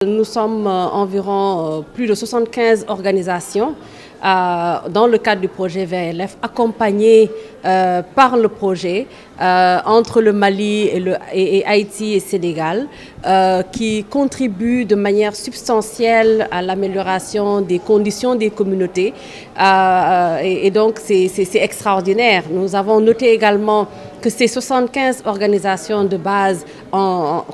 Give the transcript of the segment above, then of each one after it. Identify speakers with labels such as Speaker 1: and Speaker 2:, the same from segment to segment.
Speaker 1: Nous sommes environ plus de 75 organisations dans le cadre du projet VLF, accompagnées par le projet entre le Mali et Haïti et Sénégal, qui contribuent de manière substantielle à l'amélioration des conditions des communautés. Et donc c'est extraordinaire. Nous avons noté également que ces 75 organisations de base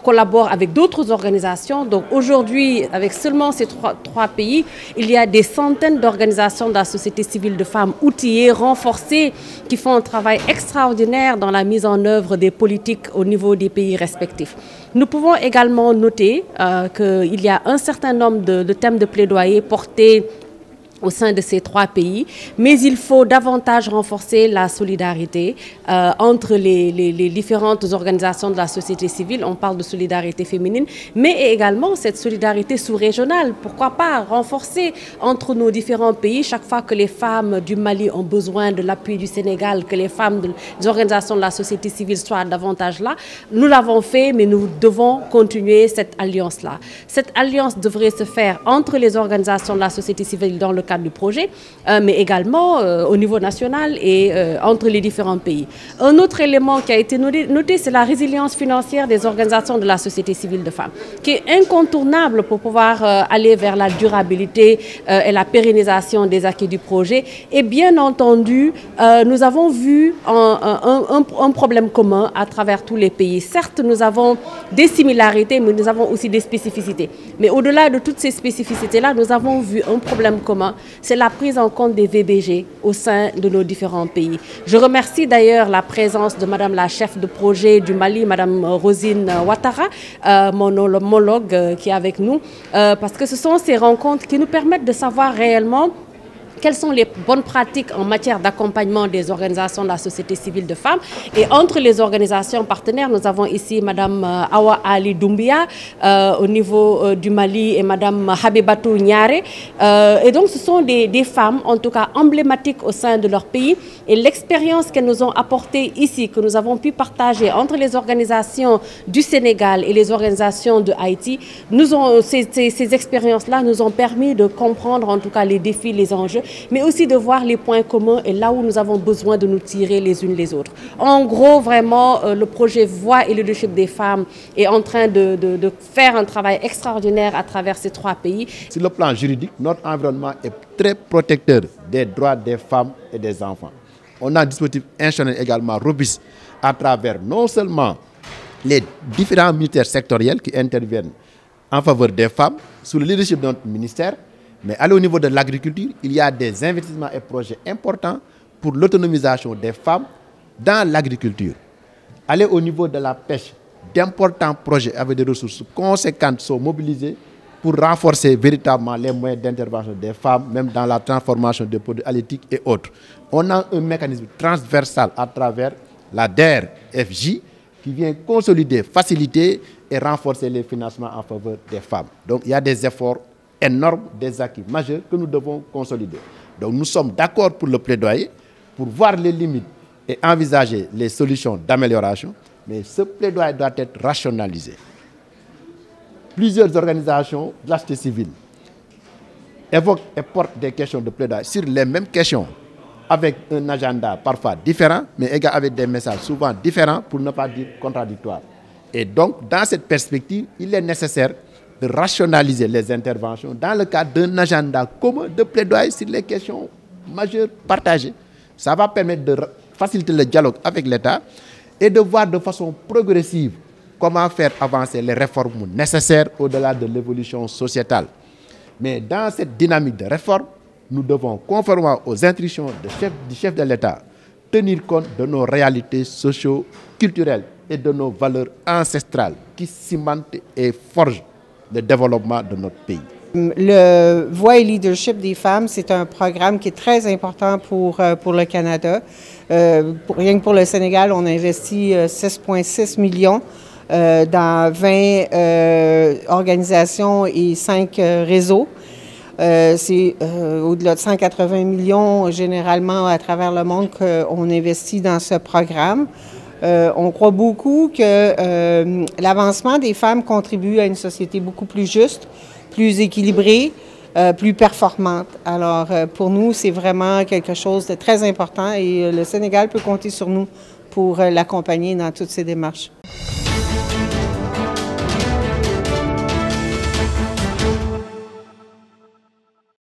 Speaker 1: collaborent avec d'autres organisations. Donc aujourd'hui, avec seulement ces trois pays, il y a des centaines d'organisations de la société civile de femmes outillées, renforcées, qui font un travail extraordinaire dans la mise en œuvre des politiques au niveau des pays respectifs. Nous pouvons également noter qu'il y a un certain nombre de thèmes de plaidoyer portés au sein de ces trois pays, mais il faut davantage renforcer la solidarité entre les différentes organisations de la société civile. On parle de solidarité féminine, mais également cette solidarité sous-régionale. Pourquoi pas renforcer entre nos différents pays chaque fois que les femmes du Mali ont besoin de l'appui du Sénégal, que les femmes des organisations de la société civile soient davantage là. Nous l'avons fait, mais nous devons continuer cette alliance-là. Cette alliance devrait se faire entre les organisations de la société civile dans le cadre du projet, mais également au niveau national et entre les différents pays. Un autre élément qui a été noté, c'est la résilience financière des organisations de la société civile de femmes, qui est incontournable pour pouvoir aller vers la durabilité et la pérennisation des acquis du projet. Et bien entendu, nous avons vu un problème commun à travers tous les pays. Certes, nous avons des similarités, mais nous avons aussi des spécificités. Mais au-delà de toutes ces spécificités-là, nous avons vu un problème commun, c'est la prise en compte des VBG au sein de nos différents pays. Je remercie d'ailleurs la présence de Madame la chef de projet du Mali, Madame Rosine Ouattara, mon homologue qui est avec nous, parce que ce sont ces rencontres qui nous permettent de savoir réellement quelles sont les bonnes pratiques en matière d'accompagnement des organisations de la société civile de femmes. Et entre les organisations partenaires, nous avons ici Madame Awa Ali Doumbia au niveau du Mali et Madame Habibatou Niare. Et donc ce sont des femmes, en tout cas emblématiques au sein de leur pays. Et l'expérience qu'elles nous ont apportée ici, que nous avons pu partager entre les organisations du Sénégal et les organisations de Haïti, ces expériences-là nous ont permis de comprendre en tout cas les défis, les enjeux, mais aussi de voir les points communs et là où nous avons besoin de nous tirer les unes les autres. En gros, vraiment, le projet Voix et Leadership des femmes est en train de faire un travail extraordinaire à travers ces trois pays.
Speaker 2: Sur le plan juridique, notre environnement est très protecteur des droits des femmes et des enfants. On a un dispositif institutionnel également robuste à travers non seulement les différents ministères sectoriels qui interviennent en faveur des femmes sous le leadership de notre ministère, mais aller au niveau de l'agriculture, il y a des investissements et projets importants pour l'autonomisation des femmes dans l'agriculture. Aller au niveau de la pêche, d'importants projets avec des ressources conséquentes sont mobilisés pour renforcer véritablement les moyens d'intervention des femmes, même dans la transformation des produits halieutiques et autres. On a un mécanisme transversal à travers la DER-FJ qui vient consolider, faciliter et renforcer les financements en faveur des femmes. Donc il y a des efforts énormes, des acquis majeurs que nous devons consolider. Donc nous sommes d'accord pour le plaidoyer, pour voir les limites et envisager les solutions d'amélioration, mais ce plaidoyer doit être rationalisé. Plusieurs organisations de la société civile évoquent et portent des questions de plaidoyer sur les mêmes questions, avec un agenda parfois différent, mais également avec des messages souvent différents, pour ne pas dire contradictoires. Et donc, dans cette perspective, il est nécessaire de rationaliser les interventions dans le cadre d'un agenda commun de plaidoyer sur les questions majeures partagées. Ça va permettre de faciliter le dialogue avec l'État et de voir de façon progressive comment faire avancer les réformes nécessaires au-delà de l'évolution sociétale. Mais dans cette dynamique de réforme, nous devons, conformément aux instructions du chef de l'État, tenir compte de nos réalités socio-culturelles et de nos valeurs ancestrales qui cimentent et forgent le développement de notre pays.
Speaker 3: Le Voix et Leadership des femmes, c'est un programme qui est très important pour le Canada. Rien que pour le Sénégal, on investit 6,6 millions dans 20 organisations et 5 réseaux. C'est au-delà de 180 millions généralement à travers le monde qu'on investit dans ce programme. On croit beaucoup que l'avancement des femmes contribue à une société beaucoup plus juste, plus équilibrée, plus performante. Alors, pour nous, c'est vraiment quelque chose de très important et le Sénégal peut compter sur nous pour l'accompagner dans toutes ces démarches.